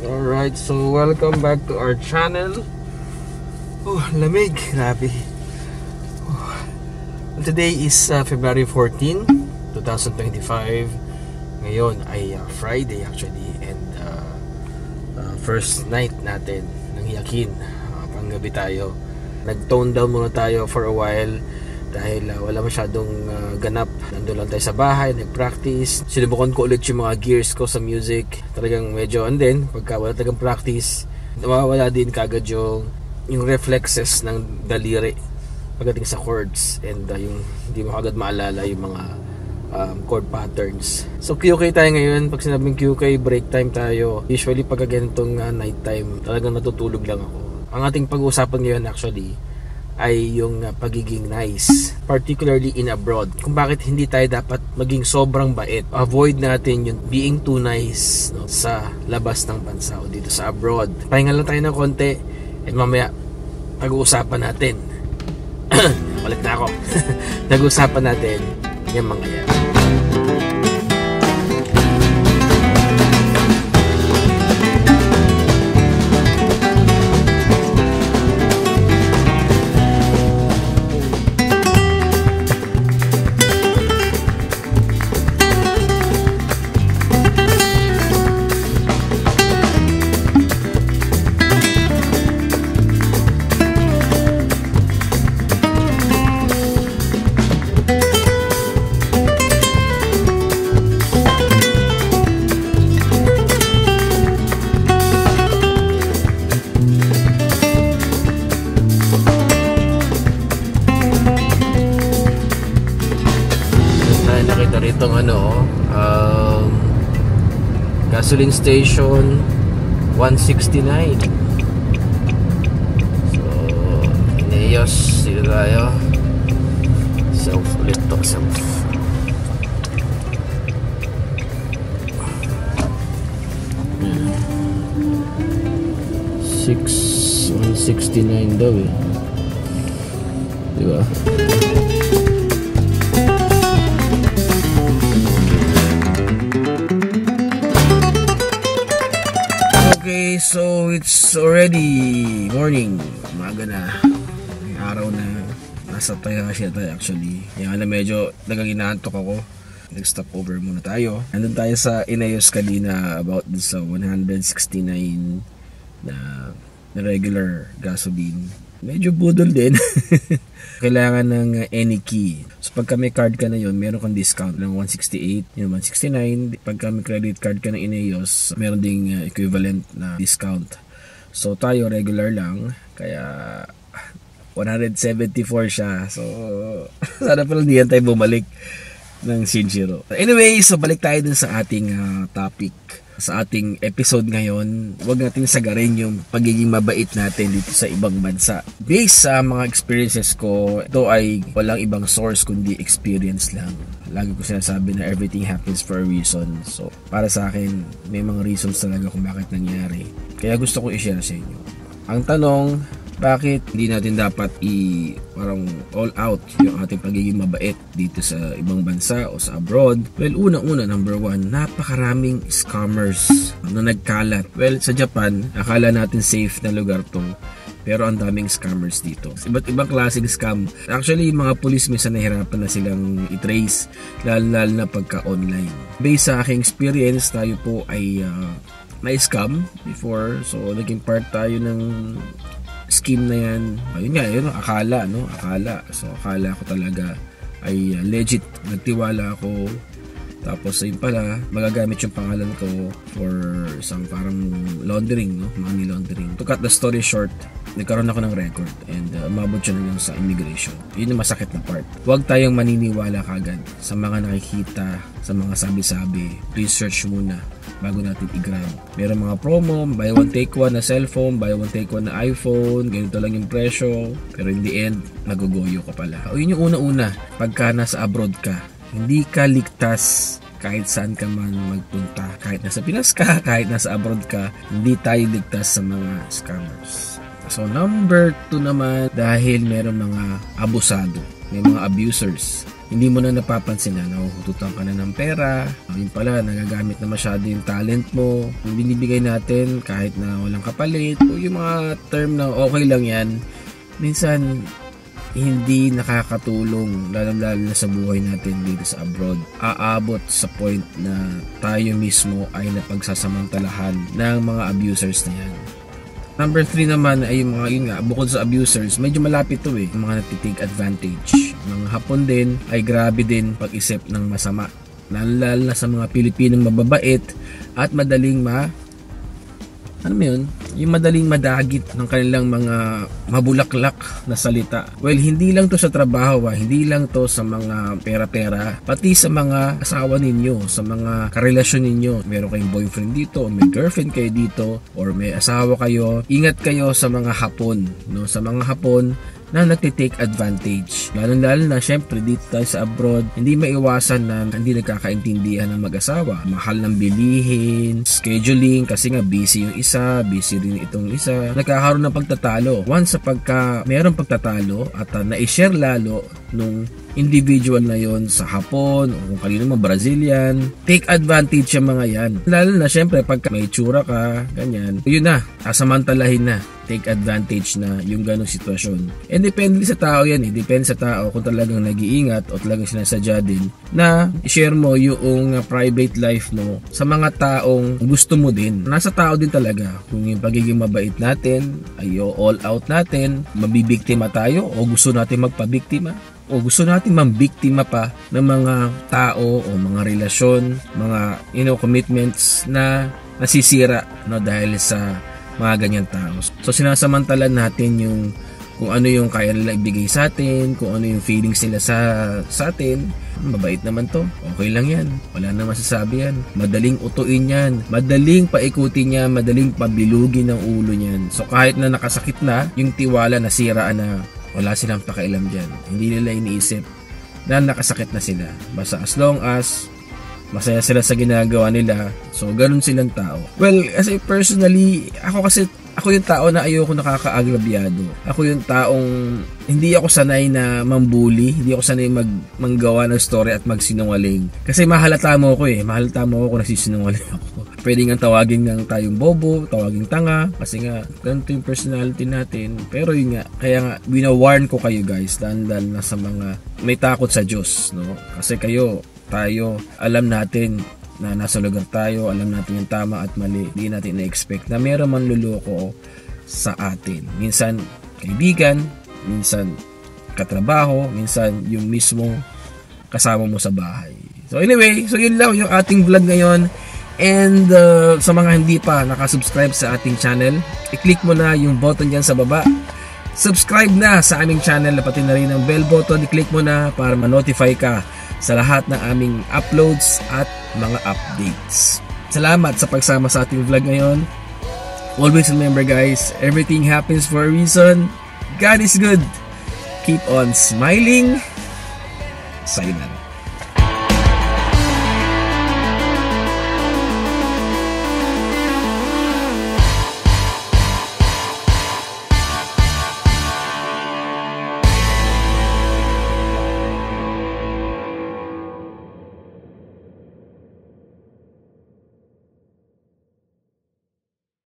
Alright, so welcome back to our channel. Oh, lamig, grabe. Today is February 14, 2025. Ngayon ay Friday actually, and first night natin ng Yakin. Panggabi tayo. Nag-tone down muna tayo for a while dahil wala masyadong ganap. Nandun lang tayo sa bahay, nag-practice. Sinubukan ko ulit yung mga gears ko sa music. Talagang medyo, and then pagka wala talagang practice, nawawala din kagad yung reflexes ng daliri pagdating sa chords, and yung hindi mo agad maalala yung mga chord patterns. So QK tayo ngayon. Pag sinabing QK, break time tayo. Usually pag ganitong night time, talagang natutulog lang ako. Ang ating pag-uusapan ngayon actually ay yung pagiging nice, particularly in abroad. Kung bakit hindi tayo dapat maging sobrang bait. Avoid natin yung being too nice, no, sa labas ng bansa o dito sa abroad. Pahinga lang tayo ng konti, and mamaya pag-uusapan natin. Ulit na ako. Pag-uusapan natin yung mga yan. Gasoline station 169. So Ineos, dito tayo. Self ulit to, self. Six 169 daw eh, diba? Okay, so it's already morning. Umaga na. May araw na. Nasa tayo actually. Kaya na medyo nagaginaantok ako. Nag-stop over muna tayo. Nandun tayo sa Ineos kanina about sa 169 na regular gasoline. Medyo budol din. Kailangan ng any key. So pagka may card ka na yun, meron kang discount ng 168, yung 169. Pagka may credit card ka ng Ineos, meron ding equivalent na discount. So tayo regular lang, kaya 174 siya. So sana pala hindi yan tayo bumalik ng Shinjiro. Anyway, so balik tayo dun sa ating topic. Sa ating episode ngayon, huwag natin sagarin yung pagiging mabait natin dito sa ibang bansa. Based sa mga experiences ko, ito ay walang ibang source kundi experience lang. Lagi ko sinasabi na everything happens for a reason. So, para sa akin, may mga reasons talaga kung bakit nangyari. Kaya gusto ko i-share sa inyo. Ang tanong, bakit hindi natin dapat parang all out yung ating pagiging mabait dito sa ibang bansa o sa abroad? Well, unang-una, number one, napakaraming scammers na nagkalat. Well, sa Japan, akala natin safe na lugar to, pero ang daming scammers dito. Iba't ibang klaseng scam. Actually, yung mga police minsan nahirapan na silang i-trace, lalo na pagka-online. Based sa aking experience, tayo po ay may scam before. So, naging part tayo ng scheme na yan. Ayun nga, yun, akala. So, akala ko talaga ay legit. Nagtiwala ako. Tapos, ayun pala, magagamit yung pangalan ko for isang parang laundering, no? Money laundering. To cut the story short, nagkaroon ako ng record and umabot siya na lang sa immigration. Yun yung masakit na part. Huwag tayong maniniwala kagad sa mga nakikita, sa mga sabi-sabi. Research muna bago natin i-grab. Meron mga promo, buy one take one na cellphone, buy one take one na iPhone, ganito lang yung presyo, pero in the end, nagugoyo ka pala. O yun yung una-una, pagka nasa abroad ka, hindi ka ligtas kahit saan ka man magpunta. Kahit nasa Pinas ka, kahit nasa abroad ka, hindi tayo ligtas sa mga scammers. So number 2 naman, dahil meron mga abusado, may mga abusers. hindi mo na napapansin na nahuhututan ka na ng pera, yun pala nagagamit na masyado yung talent mo, yung binibigay natin kahit na walang kapalit, o yung mga term na okay lang yan, minsan hindi nakakatulong, lalo na sa buhay natin dito sa abroad. Aabot sa point na tayo mismo ay napagsasamantalahan ng mga abusers na yan. Number 3 naman ay yung mga, yun nga, bukod sa abusers, medyo malapit to yung mga nagtitake advantage. Mga Hapon din ay grabe din pag-isip ng masama. Lalo na sa mga Pilipinong mababait at madaling yung madaling madagit ng kanilang mga mabulaklak na salita. Well, hindi lang to sa trabaho, hindi lang to sa mga pera-pera, pati sa mga asawa ninyo, sa mga karelasyon ninyo. Meron kayong boyfriend dito, o may girlfriend kayo dito, or may asawa kayo. Ingat kayo sa mga Hapon, no? Sa mga Hapon na nagtitake advantage. Lalo-lalo na syempre dito tayo sa abroad, hindi maiwasan na hindi nagkakaintindihan ng mag-asawa. Mahal ng bilihin, scheduling, kasi nga busy yung isa, busy rin itong isa. Nagkakaroon ng pagtatalo. Once sa mayroong pagtatalo at na-share lalo nung individual na yon sa Hapon o kung kanino mga Brazilian, take advantage yung mga yan. Lalo na syempre pagka may tsura ka, ganyan, yun na, sasamantalahin na, take advantage na yung ganong sitwasyon. And depende sa tao yan depende sa tao kung talagang nag-iingat o talagang sinasadya din na i-share mo yung private life mo sa mga taong gusto mo din. Nasa tao din talaga kung yung pagiging mabait natin ay all out natin, mabibiktima tayo o gusto natin magpabiktima, o gusto natin mambiktima pa ng mga tao o mga relasyon, mga commitments na nasisira dahil sa mga ganyan tao. So sinasamantalan natin yung kung ano yung kaya nila ibigay sa atin, kung ano yung feelings nila sa atin. Mabait naman to, okay lang yan, wala na masasabi yan, madaling utuin yan, madaling paikutin yan, madaling pabilugin ng ulo niyan. So kahit na nakasakit na, yung tiwala nasiraan na, wala silang pakialam dyan. Hindi nila iniisip na nakasakit na sila. Basta as long as masaya sila sa ginagawa nila, so ganun silang tao. Well, kasi personally, ako yung tao na ayoko nakakaagrabyado. Ako yung taong hindi ako sanay na mambuli, hindi ako sanay manggawa ng story at magsinungaling. Kasi mahalata mo ako kung nagsisinungaling ako. Pwede nga tawagin ng tayong bobo, tawagin tanga, kasi nga ganito yung personality natin. Pero yun nga, kaya nga wina-warn ko kayo guys, dahil na sa mga may takot sa Diyos, no? Kasi tayo, alam natin na nasa lugar tayo, alam natin yung tama at mali. Hindi natin na-expect na meron man luloko sa atin. Minsan kaibigan, minsan katrabaho, minsan yung mismong kasama mo sa bahay. So anyway, so yun lang yung ating vlog ngayon. And sa mga hindi pa nakasubscribe sa ating channel, i-click mo na yung button dyan sa baba. Subscribe na sa aming channel, pati na rin ang bell button, i-click mo na para ma-notify ka sa lahat ng aming uploads at mga updates. Salamat sa pagsama sa ating vlog ngayon. Always remember guys, everything happens for a reason. God is good. Keep on smiling. Sayonara.